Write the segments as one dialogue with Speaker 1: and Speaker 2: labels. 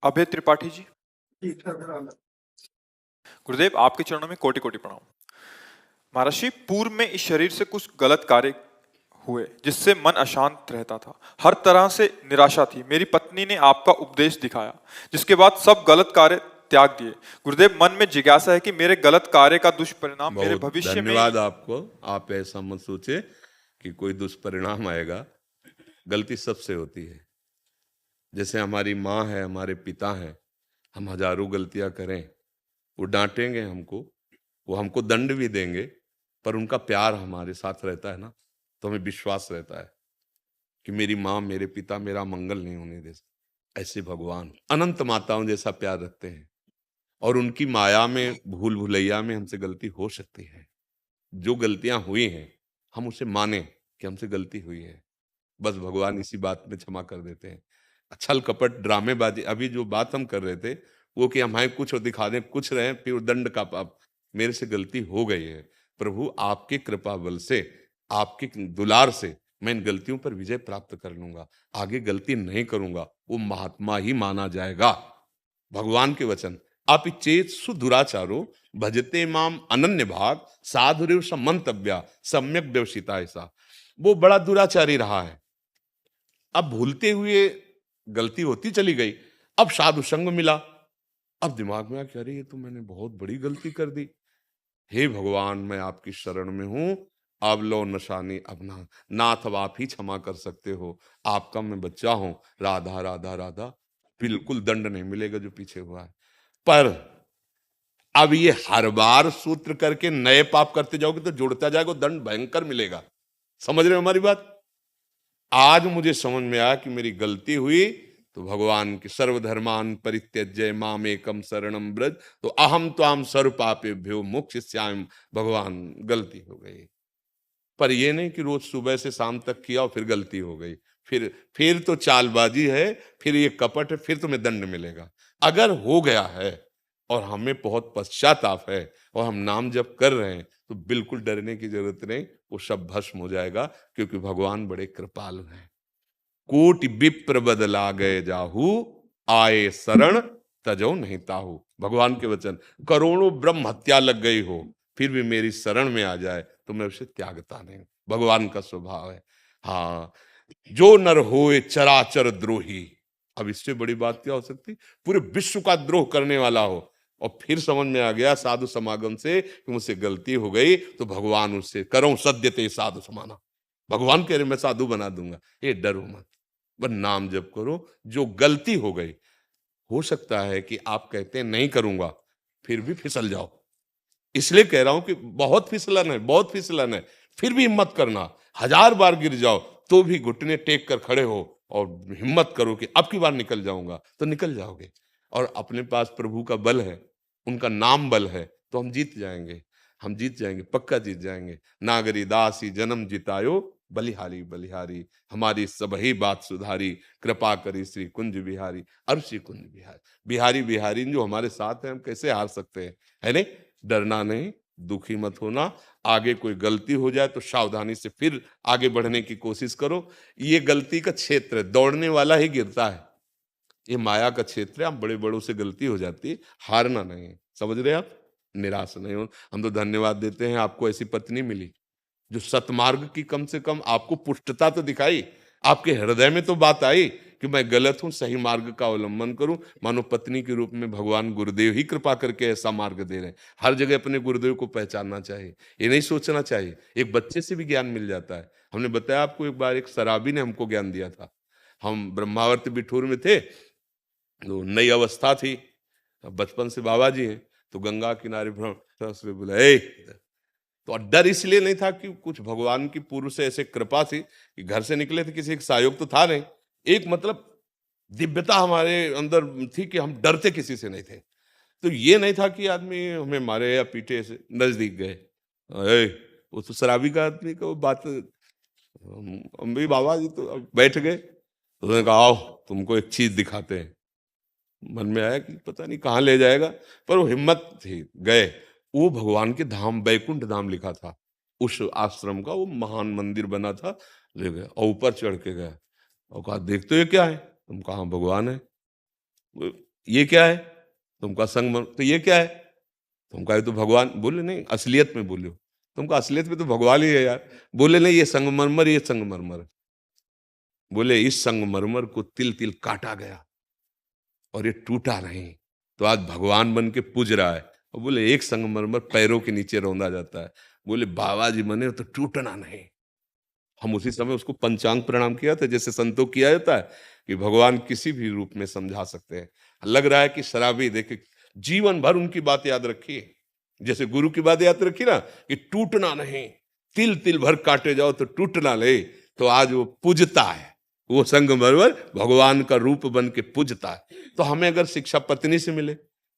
Speaker 1: अभय त्रिपाठी जी। गुरुदेव, आपके चरणों में कोटि कोटि प्रणाम। महर्षि, पूर्व में इस शरीर से कुछ गलत कार्य हुए जिससे मन अशांत रहता था। हर तरह से निराशा थी। मेरी पत्नी ने आपका उपदेश दिखाया, जिसके बाद सब गलत कार्य त्याग दिए। गुरुदेव, मन में जिज्ञासा है कि मेरे गलत कार्य का दुष्परिणाम मेरे
Speaker 2: बहुत
Speaker 1: भविष्य में।
Speaker 2: धन्यवाद आपको। आप ऐसा मत सोचे कि कोई दुष्परिणाम आएगा। गलती सबसे होती है। जैसे हमारी माँ है, हमारे पिता हैं, हम हजारों गलतियां करें, वो डांटेंगे हमको, वो हमको दंड भी देंगे, पर उनका प्यार हमारे साथ रहता है ना, तो हमें विश्वास रहता है कि मेरी माँ, मेरे पिता मेरा मंगल नहीं होने दे। ऐसे भगवान अनंत माताओं जैसा प्यार रखते हैं, और उनकी माया में, भूल भुलैया में हमसे गलती हो सकती है। जो गलतियां हुई हैं हम उसे माने कि हमसे गलती हुई है, बस भगवान इसी बात में क्षमा कर देते हैं। छल कपट ड्रामेबाजी, अभी जो बात हम कर रहे थे वो कि हमारे कुछ और दिखा दें, कुछ रहे, फिर दंड का पाप। मेरे से गलती हो गई है, प्रभु आपके कृपा बल से, आपके दुलार से मैं इन गलतियों पर विजय प्राप्त कर लूंगा, आगे गलती नहीं करूंगा, वो महात्मा ही माना जाएगा। भगवान के वचन, आप चेत सुदुराचारो भजते माम अनन्य भाग साधुरेव समंतव्या सम्यक व्यवसिता। ऐसा वो बड़ा दुराचारी रहा है, अब भूलते हुए गलती होती चली गई, अब साधु संग मिला, अब दिमाग में आ कि अरे ये तो मैंने बहुत बड़ी गलती कर दी। हे भगवान, मैं आपकी शरण में हूं, अब लो नशानी अपना। नाथ, अब आप ही क्षमा कर सकते हो, आपका मैं बच्चा हूं। राधा राधा राधा, बिल्कुल दंड नहीं मिलेगा जो पीछे हुआ है। पर अब ये हर बार सूत्र करके नए पाप करते जाओगे तो जुड़ता जाएगा, दंड भयंकर मिलेगा। समझ रहे हो हमारी बात? आज मुझे समझ में आया कि मेरी गलती हुई, तो भगवान के सर्वधर्मान परित्यज्य माम एकम शरणम ब्रज, तो अहम त्वाम सर्व पापेभ्यो मोक्षयिष्यामि। भगवान, गलती हो गई, पर ये नहीं कि रोज सुबह से शाम तक किया और फिर गलती हो गई, फिर तो चालबाजी है, फिर ये कपट है, फिर तुम्हें दंड मिलेगा। अगर हो गया है और हमें बहुत पश्चाताप है और हम नाम जप कर रहे हैं, तो बिल्कुल डरने की जरूरत नहीं, वो सब भस्म हो जाएगा, क्योंकि भगवान बड़े कृपालु हैं। कोटि विप्र बदला गए जाहू, आए शरण तजो नहीं ताहू। भगवान के वचन, करोड़ों ब्रह्म हत्या लग गई हो, फिर भी मेरी शरण में आ जाए तो मैं उसे त्यागता नहीं। भगवान का स्वभाव है। हाँ, जो नर होए चराचर द्रोही। अब इससे बड़ी बात क्या हो सकती? पूरे विश्व का द्रोह करने वाला हो, और फिर समझ में आ गया साधु समागम से कि मुझसे गलती हो गई, तो भगवान उससे करो सद्यते साधु समाना। भगवान कह रहे मैं साधु बना दूंगा, ये डरो मत, बस नाम जप करो। जो गलती हो गई, हो सकता है कि आप कहते हैं नहीं करूंगा, फिर भी फिसल जाओ। इसलिए कह रहा हूं कि बहुत फिसलन है, बहुत फिसलन है, फिर भी हिम्मत करना। हजार बार गिर जाओ तो भी घुटने टेक कर खड़े हो और हिम्मत करो कि अब की बार निकल जाऊंगा, तो निकल जाओगे। और अपने पास प्रभु का बल है, उनका नाम बल है, तो हम जीत जाएंगे। हम जीत जाएंगे, पक्का जीत जाएंगे। नागरी दासी जन्म जितायो, बलिहारी बलिहारी, हमारी सब ही बात सुधारी, कृपा करी श्री कुंज बिहारी। और श्री कुंज बिहारी, बिहारी बिहारी जो हमारे साथ हैं, हम कैसे हार सकते हैं? है नहीं? डरना नहीं, दुखी मत होना। आगे कोई गलती हो जाए तो सावधानी से फिर आगे बढ़ने की कोशिश करो। ये गलती का क्षेत्र है, दौड़ने वाला ही गिरता है। ये माया का क्षेत्र है, आप बड़े बड़ों से गलती हो जाती है, हारना नहीं। समझ रहे आप? निराश नहीं हो। हम तो धन्यवाद देते हैं, आपको ऐसी पत्नी मिली जो सतमार्ग की कम से कम आपको पुष्टता तो दिखाई, आपके हृदय में तो बात आई कि मैं गलत हूं, सही मार्ग का अवलंबन करूं। मानो पत्नी के रूप में भगवान गुरुदेव ही कृपा करके ऐसा मार्ग दे रहे हैं। हर जगह अपने गुरुदेव को पहचानना चाहिए, ये नहीं सोचना चाहिए एक बच्चे से भी ज्ञान मिल जाता है। हमने बताया आपको, एक बार एक शराबी ने हमको ज्ञान दिया था। हम ब्रह्मावर्त बिठूर में थे, तो नई अवस्था थी, बचपन से बाबा जी हैं, तो गंगा किनारे बोला ए, तो डर इसलिए नहीं था कि कुछ भगवान की पूर्व से ऐसे कृपा थी कि घर से निकले थे, किसी का सहयोग तो था नहीं। एक मतलब दिव्यता हमारे अंदर थी कि हम डरते किसी से नहीं थे। तो ये नहीं था कि आदमी हमें मारे या पीटे, से नजदीक गए, "ए, वो तो शराबी का आदमी का वो बात। हम भी बाबा जी तो अब बैठ गए, तो उन्होंने कहा आओ तुमको एक चीज दिखाते हैं। मन में आया कि पता नहीं कहाँ ले जाएगा, पर वो हिम्मत थी, गए। वो भगवान के धाम, बैकुंठ धाम लिखा था उस आश्रम का, वो महान मंदिर बना था। ले गए और ऊपर चढ़ के गए और कहा देखते हो ये क्या है? तुम कहा भगवान है। ये क्या है? तुम कहा संगमरमर। तो ये क्या है? तुम कहा ये तो भगवान। बोले नहीं, असलियत में बोले हो। तुम कहा असलियत में तो भगवान ही है यार। बोले नहीं, ये संगमरमर, ये संगमरमर। बोले इस संगमरमर को तिल तिल काटा गया और ये टूटा नहीं, तो आज भगवान बन के पूज रहा है। और बोले एक संगमरमर पैरों के नीचे रौंदा जाता है। बोले बाबा जी बने तो टूटना नहीं। हम उसी समय उसको पंचांग प्रणाम किया था, जैसे संतों किया जाता है कि भगवान किसी भी रूप में समझा सकते हैं। लग रहा है कि शराबी देखे, जीवन भर उनकी बात याद रखिए, जैसे गुरु की बात याद रखी ना कि टूटना नहीं, तिल तिल भर काटे जाओ तो टूटना नहीं। तो आज वो पूजता है, वो संगमरमर भगवान का रूप बन के पूजता है। तो हमें अगर शिक्षा पत्नी से मिले,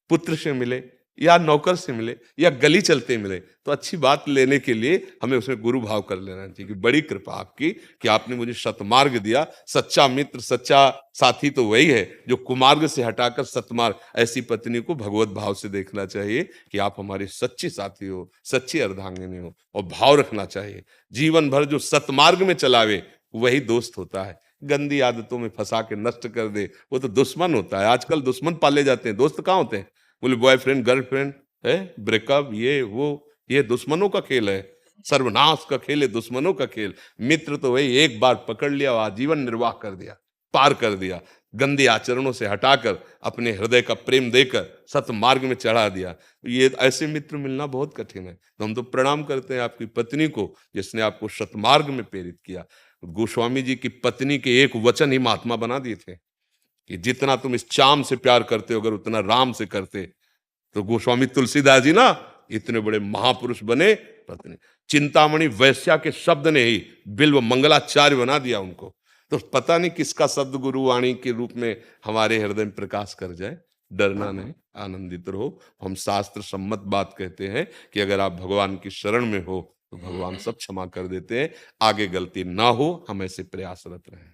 Speaker 2: पुत्र से मिले, या नौकर से मिले, या गली चलते मिले, तो अच्छी बात लेने के लिए हमें उसमें गुरु भाव कर लेना चाहिए कि बड़ी कृपा आपकी कि आपने मुझे सतमार्ग दिया। सच्चा मित्र, सच्चा साथी तो वही है जो कुमार्ग से हटाकर सतमार्ग। ऐसी पत्नी को भगवत भाव से देखना चाहिए कि आप हमारे सच्चे साथी हो, सच्ची अर्धांगिनी हो, और भाव रखना चाहिए। जीवन भर जो सतमार्ग में चलावे वही दोस्त होता है। गंदी आदतों में फंसा के नष्ट कर दे वो तो दुश्मन होता है। आजकल दुश्मन पाले जाते हैं, दोस्त कहाँ होते हैं? बोले बॉयफ्रेंड गर्लफ्रेंड है, ब्रेकअप, ये वो, ये दुश्मनों का खेल है, सर्वनाश का खेल है, दुश्मनों का खेल। मित्र तो वही एक बार पकड़ लिया और आजीवन निर्वाह कर दिया, पार कर दिया, गंदे आचरणों से हटाकर अपने हृदय का प्रेम देकर सतमार्ग में चढ़ा दिया। ये ऐसे मित्र मिलना बहुत कठिन है। तो हम तो प्रणाम करते हैं आपकी पत्नी को जिसने आपको सतमार्ग में प्रेरित किया। गोस्वामी जी की पत्नी के एक वचन ही महात्मा बना दिए थे कि जितना तुम इस चाम से प्यार करते हो अगर उतना राम से करते तो गोस्वामी तुलसीदास जी ना इतने बड़े महापुरुष बने। पत्नी चिंतामणि वैश्या के शब्द ने ही बिल्व मंगलाचार्य बना दिया उनको। तो पता नहीं किसका शब्द गुरुवाणी के रूप में हमारे हृदय में प्रकाश कर जाए। डरना नहीं, आनंदित रहो। हम शास्त्र सम्मत बात कहते हैं कि अगर आप भगवान की शरण में हो तो भगवान सब क्षमा कर देते हैं। आगे गलती ना हो, हम ऐसे प्रयासरत रहें।